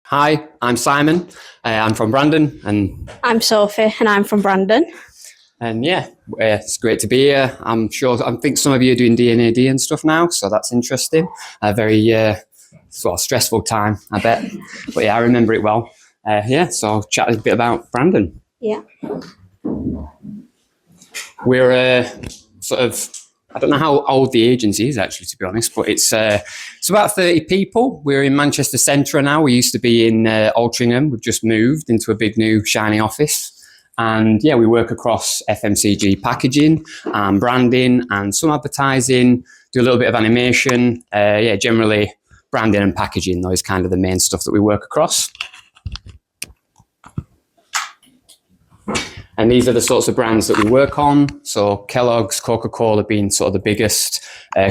Hi, I'm Simon. I'm from Brandon, and I'm Sophie and I'm from Brandon. yeah, it's great to be here. I think some of you are doing D&AD and stuff now, so that's interesting. A very stressful time, I bet. But yeah, I remember it well. So I'll chat a bit about Brandon. Yeah. We're I don't know how old the agency is actually, to be honest, but it's about 30 people. We're in Manchester Centre now. We used to be in Altrincham. We've just moved into a big new shiny office. And yeah, we work across FMCG packaging and branding and some advertising, do a little bit of animation. Generally branding and packaging, though, is kind of the main stuff that we work across. And these are the sorts of brands that we work on. So Kellogg's, Coca-Cola being sort of the biggest.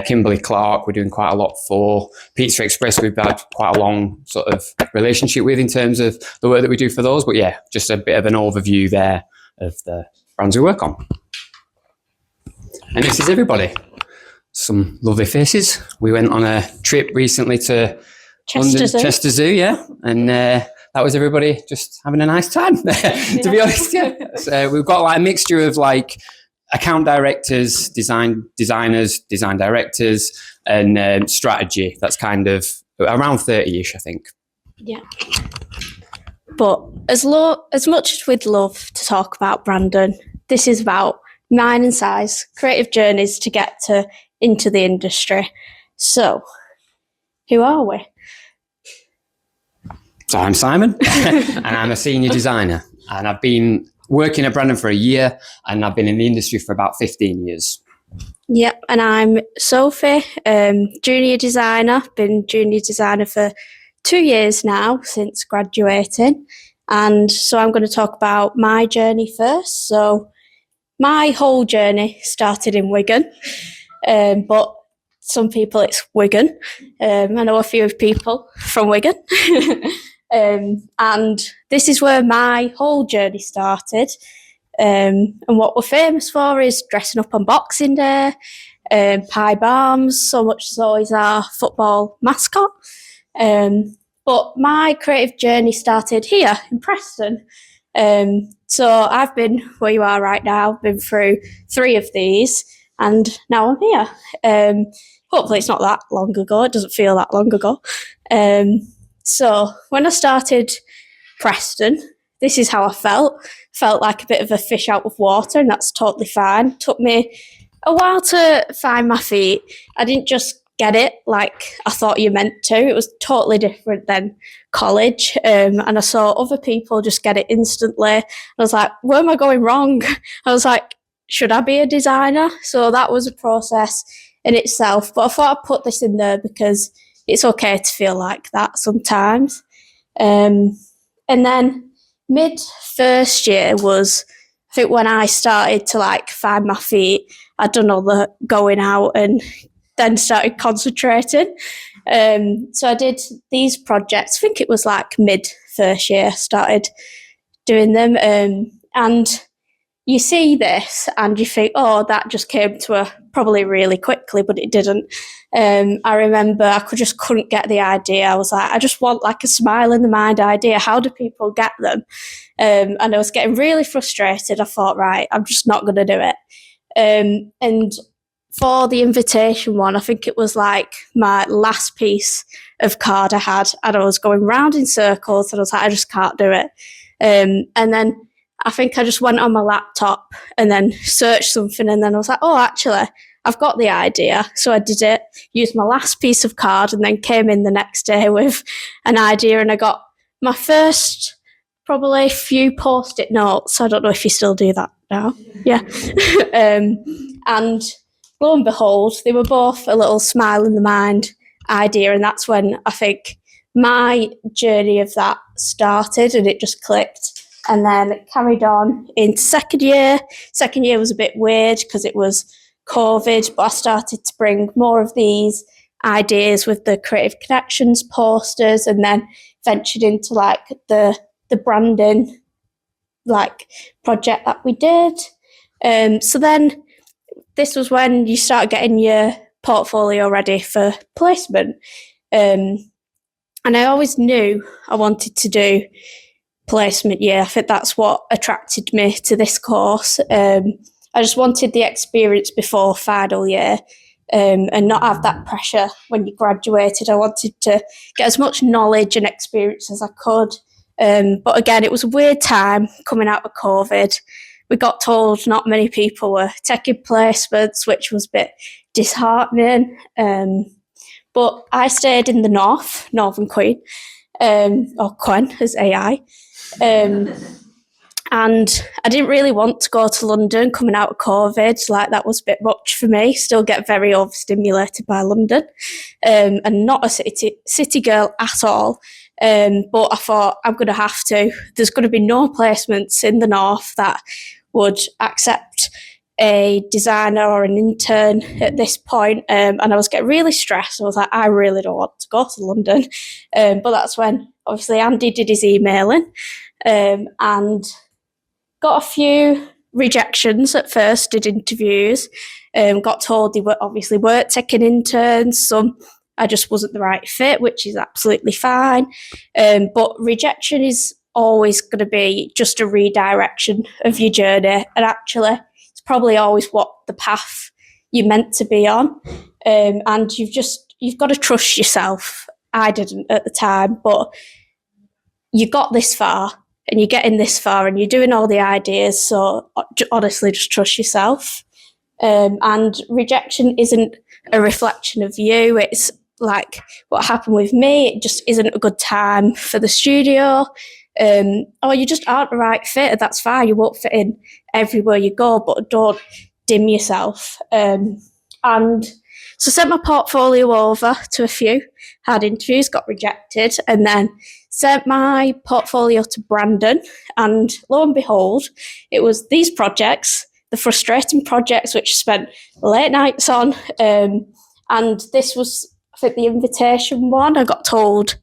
Kimberly-Clark, we're doing quite a lot for. Pizza Express, we've had quite a long sort of relationship with in terms of the work that we do for those. But yeah, just a bit of an overview there of the brands we work on. And this is everybody. Some lovely faces. We went on a trip recently to Chester Zoo, yeah. And that was everybody just having a nice time, to be honest. Yeah. So we've got like a mixture of like account directors, designers, design directors, and strategy. That's kind of around 30-ish, I think. Yeah. But as much as we'd love to talk about Brandon, this is about Mine and Size, creative journeys to get into the industry. So, who are we? So I'm Simon, and I'm a senior designer, and I've been working at Brandon for a year, and I've been in the industry for about 15 years. Yep, and I'm Sophie, junior designer. Been junior designer for 2 years now since graduating, and so I'm going to talk about my journey first. So my whole journey started in Wigan, but some people it's Wigan. I know a few people from Wigan. And this is where my whole journey started. And what we're famous for is dressing up on Boxing Day, pie barms, so much so is our football mascot. But my creative journey started here in Preston. So I've been where you are right now, been through 3 of these, and now I'm here. Hopefully it's not that long ago, it doesn't feel that long ago. So when I started Preston, this is how I felt. Felt like a bit of a fish out of water, and that's totally fine. Took me a while to find my feet. I didn't just get it like I thought you meant to. It was totally different than college. And I saw other people just get it instantly. I was like, where am I going wrong? I was like, should I be a designer? So that was a process in itself. But I thought I'd put this in there because it's okay to feel like that sometimes. And then mid first year was, I think, when I started to like find my feet. I'd done all the going out and then started concentrating. So I did these projects. I think it was like mid first year, started doing them. And you see this and you think, oh, that just came to her probably really quickly, but it didn't. I remember I couldn't get the idea. I was like, I just want like a smile in the mind idea. How do people get them? And I was getting really frustrated. I thought, right, I'm just not going to do it. And for the invitation one, I think it was like my last piece of card I had, and I was going round in circles, and I was like, I just can't do it. And then I think I just went on my laptop and then searched something, and then I was like, oh, actually, I've got the idea. So I did it, used my last piece of card, and then came in the next day with an idea, and I got my first probably few Post-it notes. I don't know if you still do that now. Yeah. And lo and behold, they were both a little smile in the mind idea, and that's when I think my journey of that started, and it just clicked. And then it carried on into second year. Second year was a bit weird because it was COVID, but I started to bring more of these ideas with the Creative Connections posters, and then ventured into like the branding like project that we did. So then this was when you start getting your portfolio ready for placement. And I always knew I wanted to do placement year. I think that's what attracted me to this course. I just wanted the experience before final year, and not have that pressure when you graduated. I wanted to get as much knowledge and experience as I could. But again, it was a weird time coming out of COVID. We got told not many people were taking placements, which was a bit disheartening. But I stayed in the north, Northern Queen, or Quen as AI. And I didn't really want to go to London coming out of COVID. Like, that was a bit much for me. Still get very overstimulated by London, and not a city girl at all. But I thought, I'm going to have to. There's going to be no placements in the north that would accept a designer or an intern at this point. And I was getting really stressed. I was like, I really don't want to go to London. But that's when, obviously, Andy did his emailing, and got a few rejections at first, did interviews, got told they weren't taking interns. Some I just wasn't the right fit, which is absolutely fine. But rejection is always going to be just a redirection of your journey. And actually, it's probably always what the path you're meant to be on. And you've got to trust yourself. I didn't at the time, but you got this far. And you're getting this far and you're doing all the ideas. So honestly, just trust yourself. And rejection isn't a reflection of you. It's like what happened with me. It just isn't a good time for the studio. Or you just aren't the right fit. That's fine. You won't fit in everywhere you go, but don't dim yourself. And so sent my portfolio over to a few, had interviews, got rejected, and then sent my portfolio to Brandon, and lo and behold, it was these projects, the frustrating projects which spent late nights on, and this was, I think, the invitation one. I got told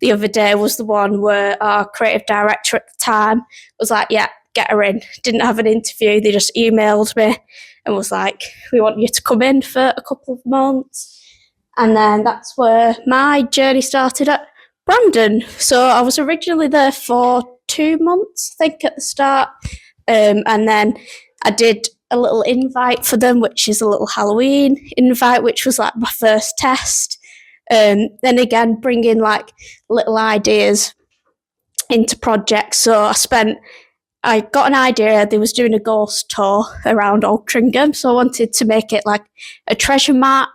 the other day was the one where our creative director at the time was like, yeah, get her in. Didn't have an interview, they just emailed me and was like, we want you to come in for a couple of months. And then that's where my journey started at Brandon. So I was originally there for 2 months, I think, at the start. And then I did a little invite for them, which is a little Halloween invite, which was like my first test. Then again, bringing like little ideas into projects. So I got an idea. They was doing a ghost tour around Altrincham, so I wanted to make it like a treasure map.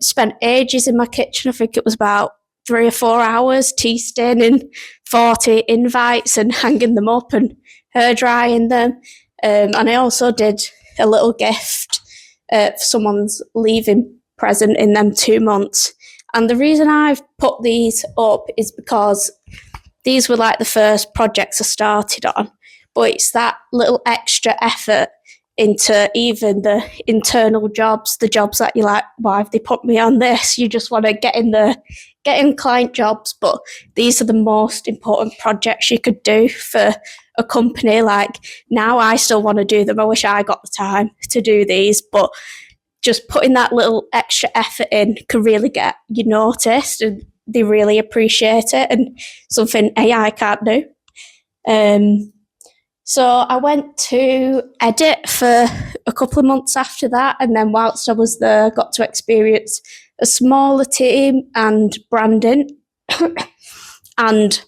Spent ages in my kitchen. I think it was about 3 or 4 hours tea staining 40 invites and hanging them up and hair drying them. And I also did a little gift for someone's leaving present in them 2 months. And the reason I've put these up is because these were like the first projects I started on, but it's that little extra effort into even the internal jobs, the jobs that you're like, why have they put me on this? You just want to get in client jobs, but these are the most important projects you could do for a company. Like, now I still want to do them. I wish I got the time to do these, but just putting that little extra effort in can really get you noticed, and they really appreciate it, and something AI can't do. So I went to Edit for a couple of months after that, and then whilst I was there, I got to experience a smaller team and branding. And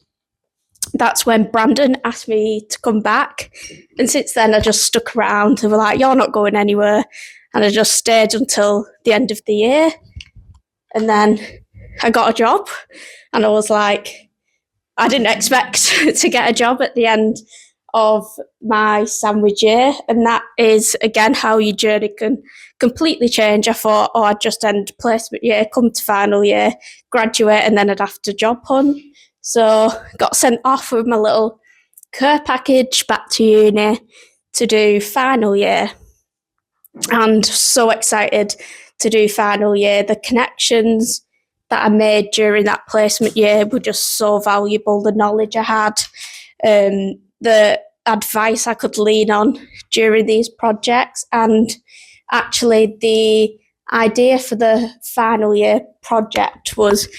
that's when Brandon asked me to come back. And since then, I just stuck around. They were like, you're not going anywhere. And I just stayed until the end of the year. And then I got a job, and I was like, I didn't expect to get a job at the end of my sandwich year. And that is, again, how your journey can completely change. I thought, I'd just end placement year, come to final year, graduate, and then I'd have to job hunt. So got sent off with my little care package back to uni to do final year. And so excited to do final year. The connections that I made during that placement year were just so valuable. The knowledge I had, the advice I could lean on during these projects. And actually, the idea for the final year project was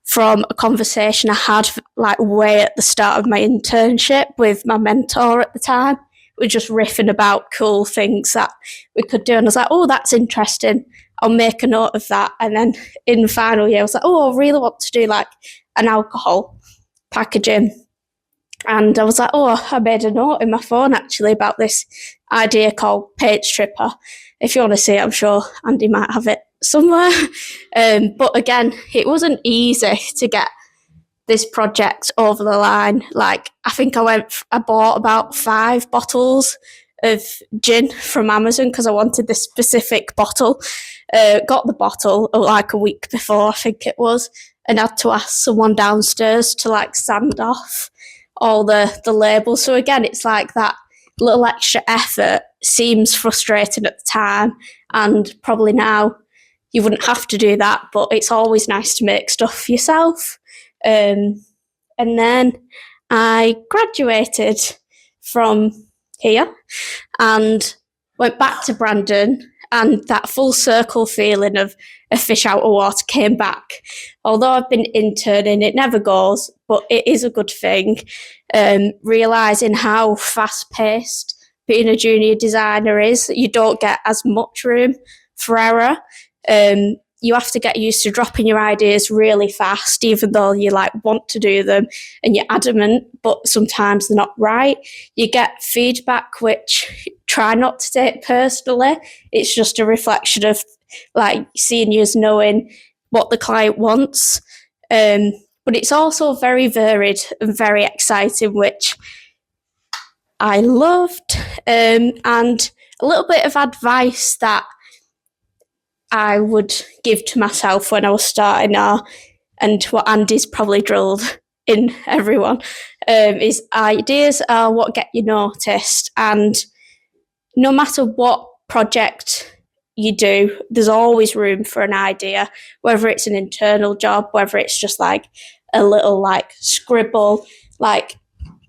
from a conversation I had like way at the start of my internship with my mentor at the time. We were just riffing about cool things that we could do. And I was like, oh, that's interesting. I'll make a note of that. And then in the final year, I was like, oh, I really want to do like an alcohol packaging. And I was like, oh, I made a note in my phone actually about this idea called Page Stripper. If you want to see it, I'm sure Andy might have it somewhere. But again, it wasn't easy to get this project over the line. Like, I think I bought about 5 bottles of gin from Amazon because I wanted this specific bottle. Got the bottle like a week before, I think it was, and had to ask someone downstairs to like sand off all the labels. So again, it's like that little extra effort seems frustrating at the time, and probably now you wouldn't have to do that, but it's always nice to make stuff yourself. And then I graduated from here and went back to Brandon, and that full circle feeling of a fish out of water came back. Although I've been interning, it never goes, but it is a good thing. Realising how fast-paced being a junior designer is, you don't get as much room for error. You have to get used to dropping your ideas really fast, even though you like want to do them and you're adamant, but sometimes they're not right. You get feedback which try not to take personally. It's just a reflection of like seniors knowing what the client wants. But it's also very varied and very exciting, which I loved. And a little bit of advice that I would give to myself when I was starting now, and what Andy's probably drilled in everyone, is ideas are what get you noticed. And no matter what project you do, there's always room for an idea, whether it's an internal job, whether it's just like a little like scribble, like.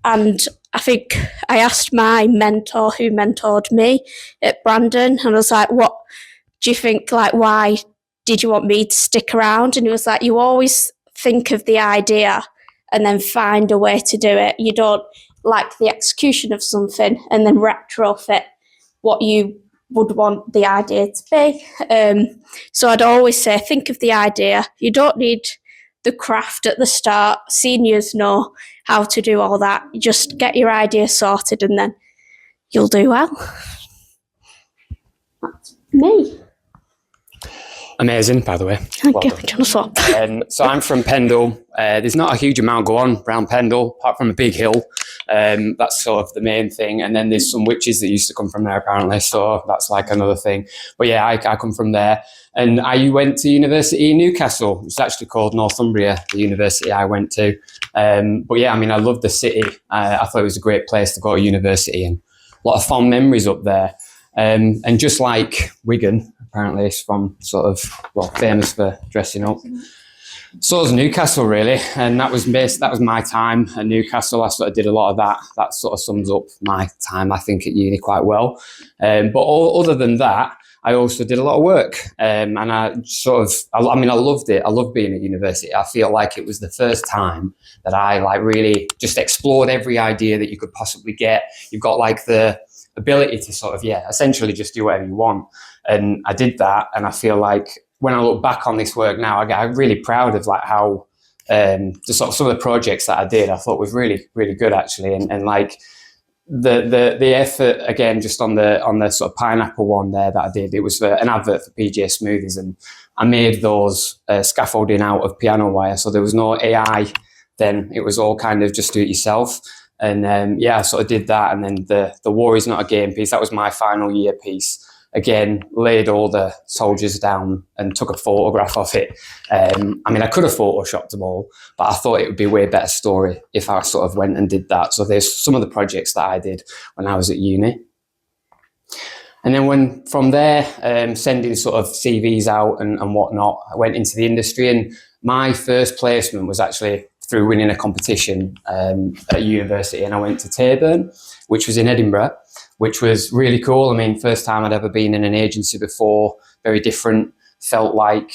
And I think I asked my mentor who mentored me at Brandon, and I was like, what do you think, like, why did you want me to stick around? And he was like, you always think of the idea and then find a way to do it. You don't like the execution of something and then retrofit what you would want the idea to be. So I'd always say, think of the idea. You don't need the craft at the start. Seniors know how to do all that. You just get your idea sorted and then you'll do well. That's me. Amazing, by the way. Thank you. Trying to swap. So I'm from Pendle. There's not a huge amount go on around Pendle, apart from a big hill. That's sort of the main thing. And then there's some witches that used to come from there, apparently. So that's like another thing. But yeah, I come from there. And I went to university in Newcastle. It's actually called Northumbria, the university I went to. But yeah, I mean, I loved the city. I thought it was a great place to go to university, and a lot of fond memories up there. And just like Wigan, apparently it's from sort of, well, famous for dressing up. So is Newcastle, really. And that was my time at Newcastle. I sort of did a lot of that. That sort of sums up my time, I think, at uni quite well. But other than that, I also did a lot of work. And I loved it. I loved being at university. I feel like it was the first time that I like really just explored every idea that you could possibly get. You've got like the ability to sort of, essentially just do whatever you want. And I did that. And I feel like when I look back on this work now, I'm really proud of like how just sort of some of the projects that I did, I thought was really, really good actually. And like the effort again, just on the sort of pineapple one there that I did, it was for an advert for PJ Smoothies, and I made those scaffolding out of piano wire. So there was no AI then, it was all kind of just do it yourself. And I sort of did that. And then the War Is Not a Game piece, that was my final year piece. Again, laid all the soldiers down and took a photograph of it. I mean, I could have photoshopped them all, but I thought it would be a way better story if I sort of went and did that. So there's some of the projects that I did when I was at uni. And then from there, sending sort of CVs out and whatnot, I went into the industry, and my first placement was actually through winning a competition at university, and I went to Taburn, which was in Edinburgh, which was really cool. I mean, first time I'd ever been in an agency before, very different, felt like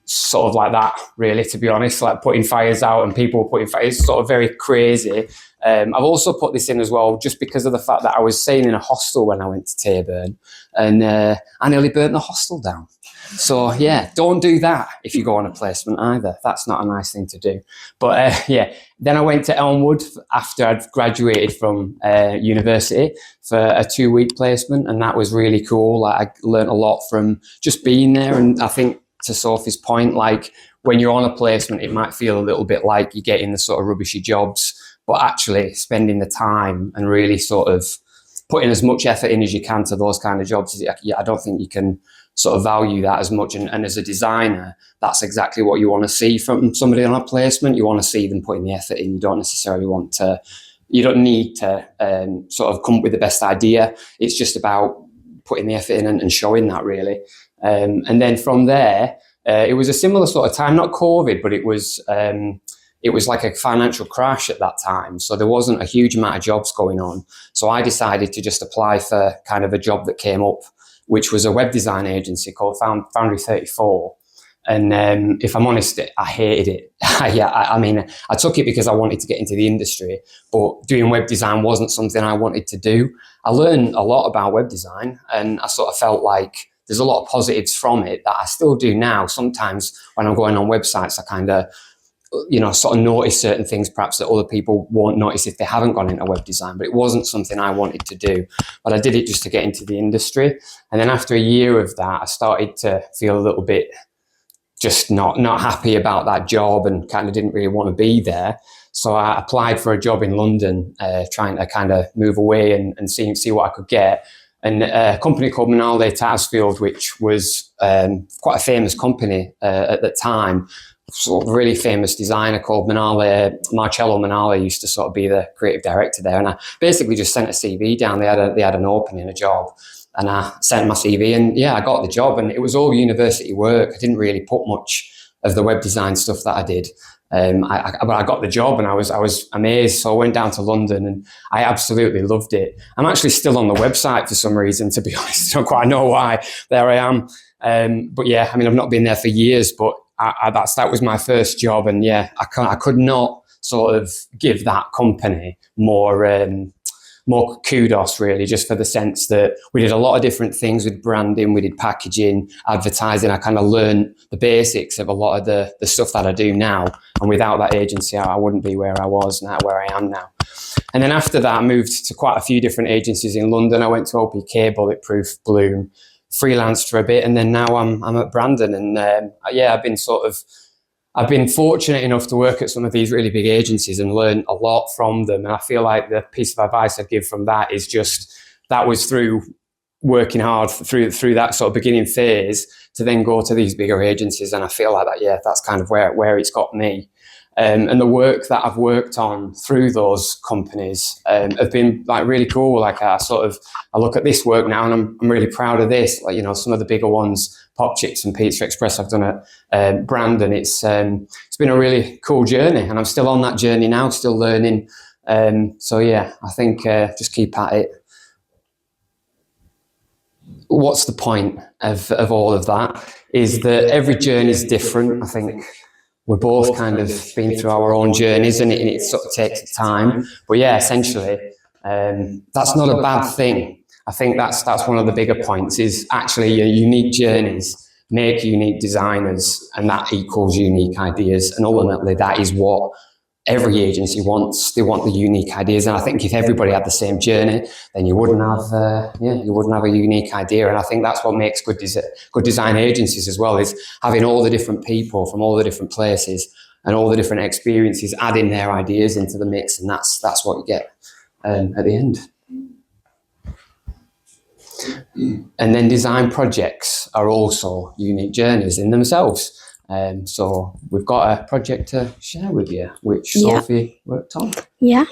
sort of like that, really, to be honest, like putting fires out and people putting fires, sort of very crazy. I've also put this in as well, just because of the fact that I was staying in a hostel when I went to Taburn, and I nearly burnt the hostel down. So yeah, don't do that if you go on a placement either. That's not a nice thing to do. But yeah, then I went to Elmwood after I'd graduated from university for a 2-week placement, and that was really cool. Like, I learned a lot from just being there, and I think, to Sophie's point, like when you're on a placement, it might feel a little bit like you're getting the sort of rubbishy jobs, but actually spending the time and really sort of putting as much effort in as you can to those kind of jobs, I don't think you can sort of value that as much. And as a designer, that's exactly what you want to see from somebody on a placement. You want to see them putting the effort in. You don't necessarily you don't need to sort of come up with the best idea. It's just about putting the effort in and showing that, really. And then from there, it was a similar sort of time, not COVID, but it was like a financial crash at that time. So there wasn't a huge amount of jobs going on. So I decided to just apply for kind of a job that came up, which was a web design agency called Foundry 34. And if I'm honest, I hated it. I mean, I took it because I wanted to get into the industry, but doing web design wasn't something I wanted to do. I learned a lot about web design, and I sort of felt like there's a lot of positives from it that I still do now. Sometimes when I'm going on websites, I kind of, sort of notice certain things perhaps that other people won't notice if they haven't gone into web design, but it wasn't something I wanted to do. But I did it just to get into the industry. And then after a year of that, I started to feel a little bit just not happy about that job and kind of didn't really want to be there. So I applied for a job in London, trying to kind of move away and see what I could get. And a company called Manale Tattersfield, which was quite a famous company at the time, sort of really famous designer called Marcello Manale used to sort of be the creative director there. And I basically just sent a CV down. They had an opening, a job. And I sent my CV, and yeah, I got the job, and it was all university work. I didn't really put much of the web design stuff that I did. But I got the job, and I was amazed. So I went down to London, and I absolutely loved it. I'm actually still on the website for some reason, to be honest. I don't quite know why. There I am. But yeah, I mean, I've not been there for years, but that was my first job. And yeah, I could not sort of give that company more kudos, really, just for the sense that we did a lot of different things with branding, we did packaging, advertising. I kind of learned the basics of a lot of the stuff that I do now. And without that agency, I wouldn't be where I was now, where I am now. And then after that, I moved to quite a few different agencies in London. I went to OPK, Bulletproof, Bloom, freelanced for a bit, and then now I'm at Brandon. And I've been fortunate enough to work at some of these really big agencies and learn a lot from them. And I feel like the piece of advice I'd give from that is just, that was through working hard through that sort of beginning phase to then go to these bigger agencies. And I feel like that, yeah, that's kind of where it's got me. And the work that I've worked on through those companies have been like really cool. Like I look at this work now and I'm really proud of this. Like, some of the bigger ones, Pop Chicks and Pizza Express, I've done at Brandon. It's been a really cool journey, and I'm still on that journey now, still learning. So yeah, I think just keep at it. What's the point of all of that is that every journey is different. I think we're both kind of been through our own journeys, and it sort of takes time. But yeah, essentially, that's not a bad thing. I think that's one of the bigger points, is actually your unique journeys make unique designers, and that equals unique ideas. And ultimately, that is what every agency wants. They want the unique ideas. And I think if everybody had the same journey, then you wouldn't have a unique idea. And I think that's what makes good design agencies as well, is having all the different people from all the different places and all the different experiences, adding their ideas into the mix. And that's what you get at the end. And then design projects are also unique journeys in themselves. So we've got a project to share with you, which Sophie worked on. Yeah.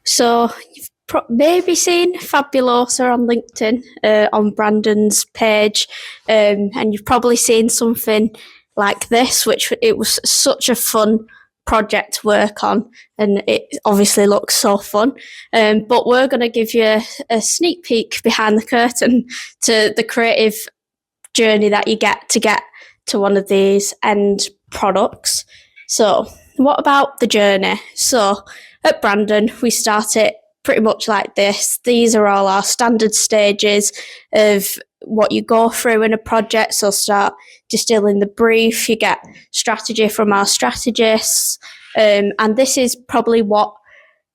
So you've maybe seen Fabulosa on LinkedIn, on Brandon's page, and you've probably seen something like this, which it was such a fun project to work on, and it obviously looks so fun. But we're going to give you a sneak peek behind the curtain to the creative journey that you get to one of these end products. So what about the journey? So at Brandon, we start it pretty much like this. These are all our standard stages of what you go through in a project. So start distilling the brief, you get strategy from our strategists, and this is probably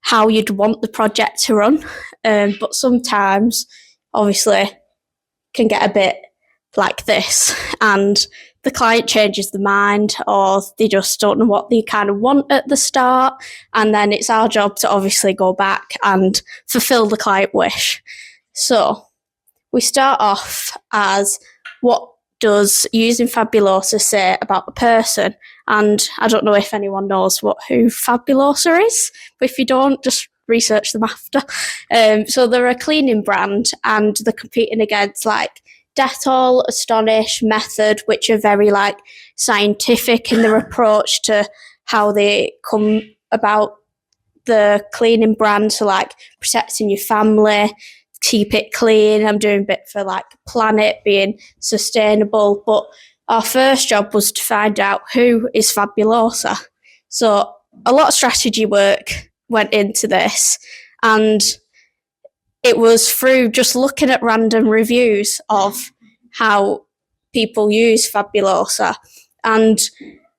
how you'd want the project to run. But sometimes, obviously, can get a bit like this, and the client changes their mind, or they just don't know what they kind of want at the start, and then it's our job to obviously go back and fulfill the client wish. So we start off as, what does using Fabulosa say about a person? And I don't know if anyone knows who Fabulosa is, but if you don't, just research them after. So they're a cleaning brand, and they're competing against like Dettol, Astonish, Method, which are very like scientific in their approach to how they come about the cleaning brand. So like protecting your family, keep it clean. I'm doing a bit for like planet, being sustainable. But our first job was to find out who is Fabulosa. So a lot of strategy work went into this, and it was through just looking at random reviews of how people use Fabulosa. And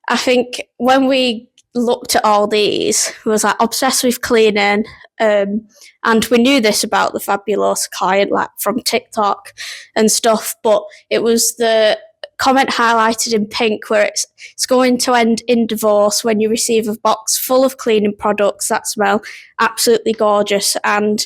I think when we looked at all these, we was like obsessed with cleaning, and we knew this about the Fabulosa client, like from TikTok and stuff, but it was the comment highlighted in pink where it's going to end in divorce when you receive a box full of cleaning products that smell absolutely gorgeous. And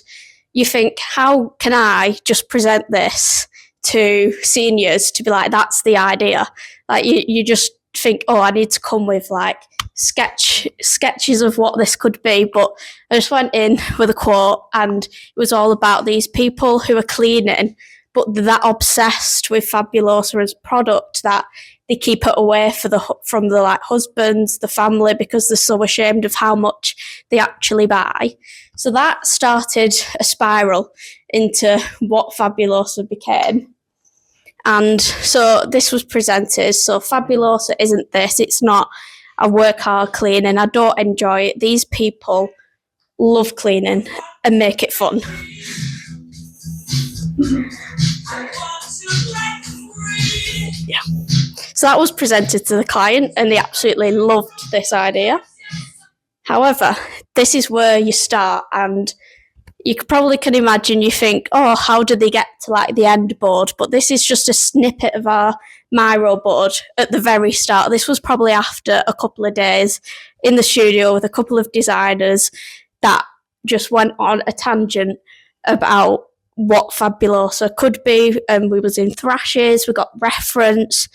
you think, how can I just present this to seniors to be like, that's the idea? Like you just think, oh, I need to come with like sketches of what this could be. But I just went in with a quote, and it was all about these people who are cleaning, but they're that obsessed with Fabulosa as a product that they keep it away from the like husbands, the family, because they're so ashamed of how much they actually buy. So that started a spiral into what Fabulosa became. And so this was presented. So Fabulosa isn't this. It's not, I work hard cleaning, I don't enjoy it. These people love cleaning and make it fun. Yeah. So that was presented to the client, and they absolutely loved this idea. However, this is where you start, and you probably can imagine, you think, oh, how did they get to like the end board? But this is just a snippet of our Miro board at the very start. This was probably after a couple of days in the studio with a couple of designers that just went on a tangent about what Fabulosa could be. We was in thrashes, we got reference.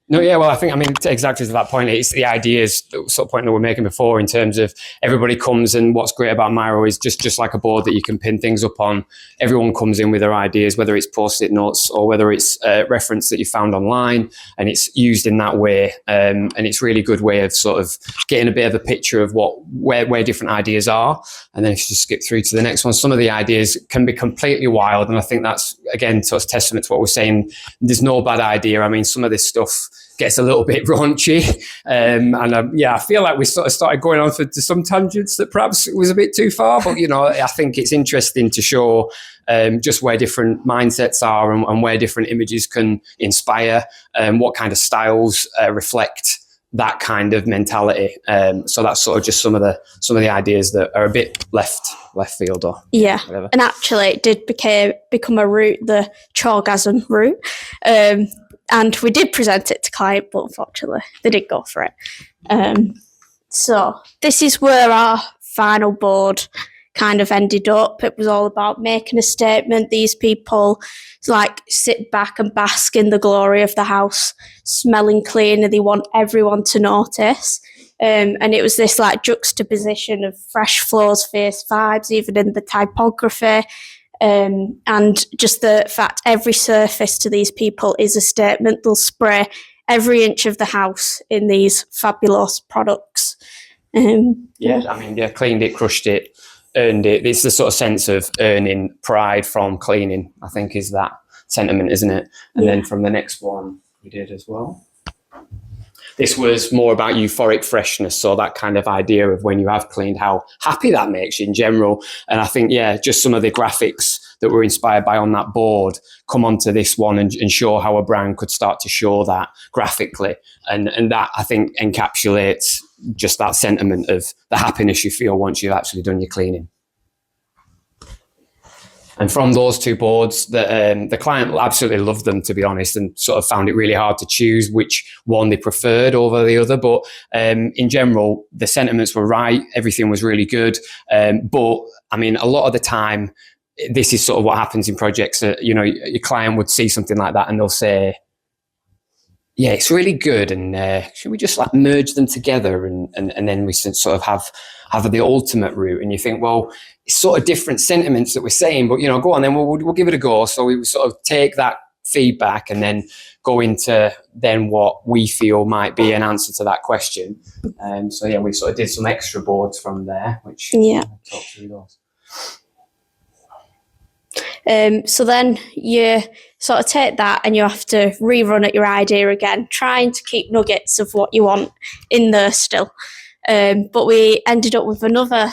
No, yeah, well, I mean, exactly to that point, it's the ideas, the sort of point that we're making before, in terms of everybody comes, and what's great about Miro is just like a board that you can pin things up on. Everyone comes in with their ideas, whether it's post-it notes or whether it's a reference that you found online, and it's used in that way. And it's a really good way of sort of getting a bit of a picture of where different ideas are. And then if you just skip through to the next one, some of the ideas can be completely wild. And I think that's, again, sort of testament to what we're saying. There's no bad idea. I mean, some of this stuff gets a little bit raunchy, I feel like we sort of started going on to some tangents that perhaps was a bit too far, but I think it's interesting to show just where different mindsets are, and where different images can inspire, what kind of styles reflect that kind of mentality. So that's sort of just some of the ideas that are a bit left field, or whatever. And actually it did become a route, the Chorgasm route. And we did present it to client, but unfortunately they did go for it. So this is where our final board kind of ended up. It was all about making a statement. These people like sit back and bask in the glory of the house, smelling clean, and they want everyone to notice. And it was this like juxtaposition of fresh floors, face vibes, even in the typography. And just the fact every surface to these people is a statement. They'll spray every inch of the house in these fabulous products. Cleaned it, crushed it, earned it. It's the sort of sense of earning pride from cleaning, I think, is that sentiment, isn't it? And then from the next one, we did as well. This was more about euphoric freshness, so that kind of idea of when you have cleaned, how happy that makes you in general. And I think, yeah, just some of the graphics that we're inspired by on that board come onto this one and show how a brand could start to show that graphically. And that, I think, encapsulates just that sentiment of the happiness you feel once you've actually done your cleaning. And from those two boards, the client absolutely loved them, to be honest, and sort of found it really hard to choose which one they preferred over the other. But in general, the sentiments were right. Everything was really good. But I mean, a lot of the time, this is sort of what happens in projects. Your client would see something like that and they'll say, yeah, it's really good. And should we just like merge them together and then we sort of have the ultimate route? And you think, well, it's sort of different sentiments that we're saying, but go on, then we'll give it a go. So we sort of take that feedback and then go into then what we feel might be an answer to that question. So yeah, we sort of did some extra boards from there, which I'll talk through those. So then you sort of take that and you have to rerun at your idea again, trying to keep nuggets of what you want in there still. But we ended up with another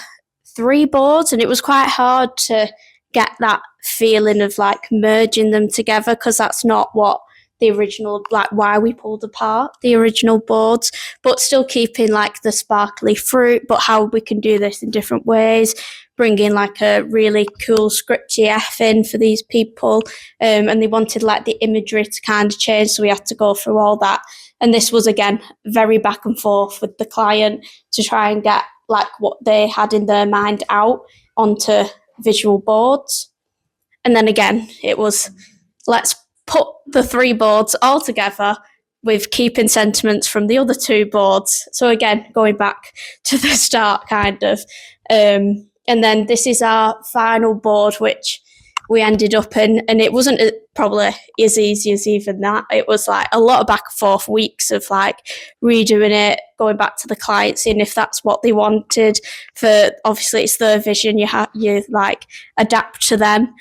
3 boards, and it was quite hard to get that feeling of like merging them together, because that's not what the original, like why we pulled apart the original boards, but still keeping like the sparkly fruit, but how we can do this in different ways, bring in like a really cool script GF in for these people, and they wanted like the imagery to kind of change, so we had to go through all that. And this was again very back and forth with the client to try and get like what they had in their mind out onto visual boards. And then again, it was, let's put the 3 boards all together with keeping sentiments from the other 2 boards. So again, going back to the start kind of. And then this is our final board, which we ended up in, and it wasn't probably as easy as even that. It was like a lot of back and forth, weeks of like redoing it, going back to the client, seeing if that's what they wanted. For obviously it's their vision, you like adapt to them,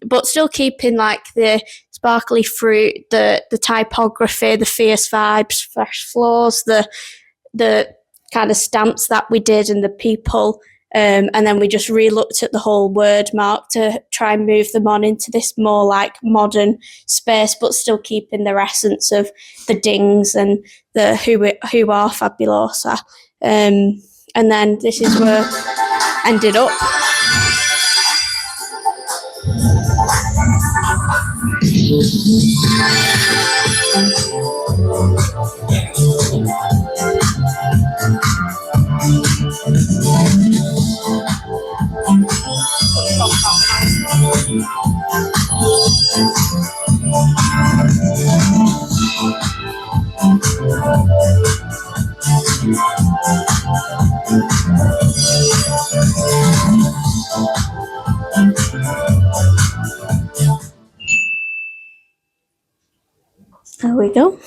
but still keeping like the sparkly fruit, the typography, the fierce vibes, fresh floors, the kind of stamps that we did, and the people. And then we just re-looked at the whole word mark to try and move them on into this more like modern space, but still keeping their essence of the dings and the who are fabulosa. And then this is where ended up. There we go.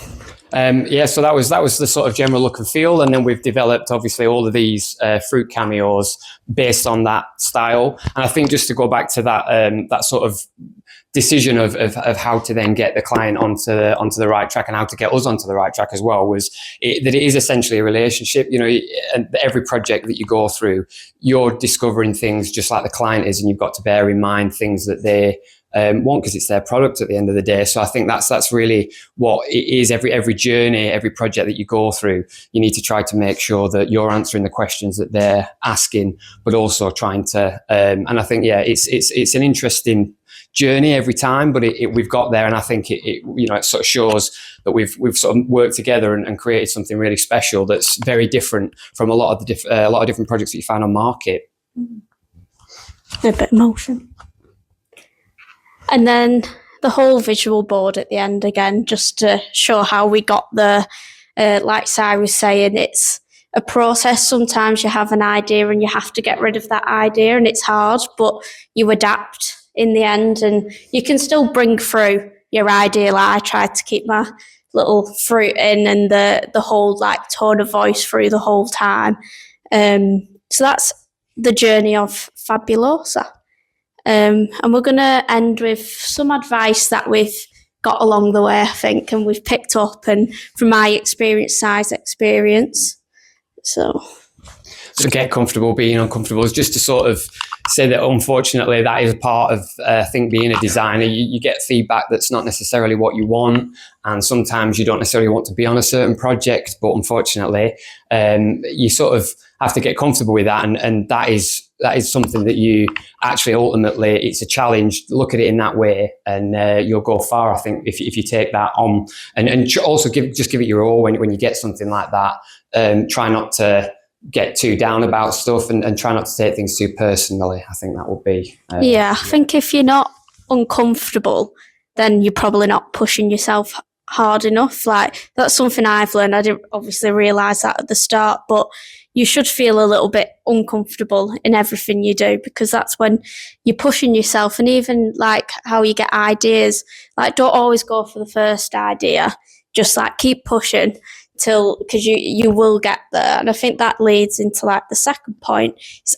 So that was the sort of general look and feel, and then we've developed obviously all of these fruit cameos based on that style. And I think just to go back to that that sort of decision of how to then get the client onto the right track and how to get us onto the right track as well was that it is essentially a relationship. And every project that you go through, you're discovering things just like the client is, and you've got to bear in mind things that they want, because it's their product at the end of the day. So I think that's really what it is. Every journey, every project that you go through, you need to try to make sure that you're answering the questions that they're asking, but also trying to. And I think it's an interesting journey every time, but we've got there, and I think it sort of shows that we've sort of worked together and created something really special that's very different from a lot of different projects that you find on market. A bit of motion. And then the whole visual board at the end again, just to show how we got there. Like Si was saying, it's a process. Sometimes you have an idea and you have to get rid of that idea, and it's hard, but you adapt in the end, and you can still bring through your idea. Like I tried to keep my little fruit in, and the whole like tone of voice through the whole time. So that's the journey of Fabulosa. And we're going to end with some advice that we've got along the way, I think, and we've picked up, and from my experience, size experience. So get comfortable being uncomfortable is just to sort of say that unfortunately that is part of I think being a designer. You get feedback that's not necessarily what you want, and sometimes you don't necessarily want to be on a certain project, but unfortunately you sort of have to get comfortable with that, and that is something that you actually ultimately, it's a challenge. Look at it in that way, and you'll go far, I think, if you take that on, and also give it your all when you get something like that. Try not to get too down about stuff, and try not to take things too personally. I think that would be I think if you're not uncomfortable, then you're probably not pushing yourself hard enough. Like, that's something I've learned. I didn't obviously realise that at the start, but you should feel a little bit uncomfortable in everything you do, because that's when you're pushing yourself. And even like how you get ideas, like, don't always go for the first idea, just like keep pushing because you will get there. And I think that leads into like the second point, is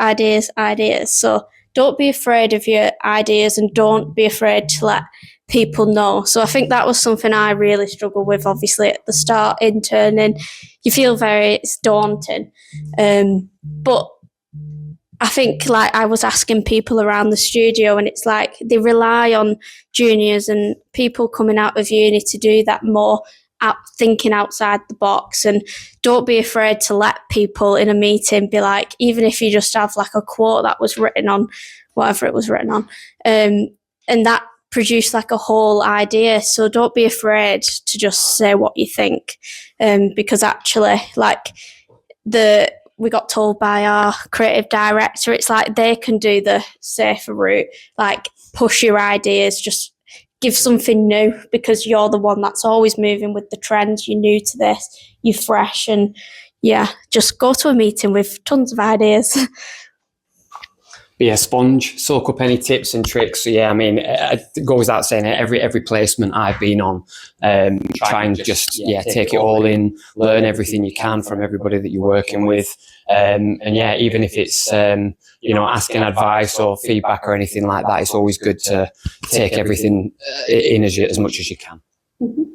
ideas. So don't be afraid of your ideas, and don't be afraid to let people know. So I think that was something I really struggled with, obviously, at the start, interning. You feel it's daunting. But I think, like, I was asking people around the studio, and it's like they rely on juniors and people coming out of uni to do that more, thinking outside the box. And don't be afraid to let people in a meeting be like, even if you just have like a quote that was written on whatever it was written on, and that produce like a whole idea. So don't be afraid to just say what you think, because actually, like, we got told by our creative director, it's like they can do the safer route, like push your ideas, just give something new, because you're the one that's always moving with the trends. You're new to this, you're fresh, and just go to a meeting with tons of ideas. Be a sponge, soak up any tips and tricks. So I mean, it goes without saying, every placement I've been on, try and just take it all in, learn everything you can from everybody that you're working with, and even if it's asking advice or feedback or anything like that, it's always good to take everything in as much as you can. Mm-hmm.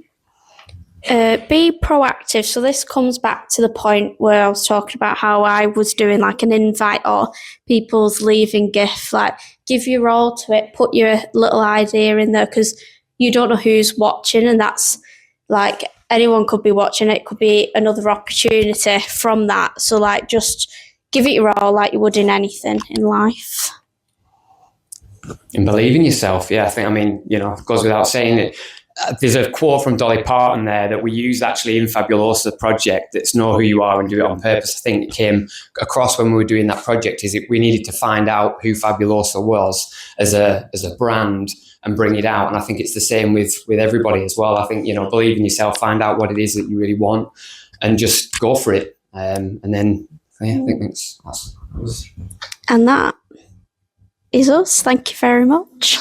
Be proactive. So this comes back to the point where I was talking about how I was doing like an invite or people's leaving gift. Like, give your all to it, put your little idea in there, because you don't know who's watching, and that's like, anyone could be watching. It could be another opportunity from that. So like, just give it your all, like you would in anything in life. And believe in yourself. I think, it goes without saying it. There's a quote from Dolly Parton there that we use actually in Fabulosa project. It's know who you are and do it on purpose. I think it came across when we were doing that project, we needed to find out who Fabulosa was as a brand and bring it out. And I think it's the same with everybody as well. I think, believe in yourself, find out what it is that you really want, and just go for it. And then, I think that's. And that is us. Thank you very much.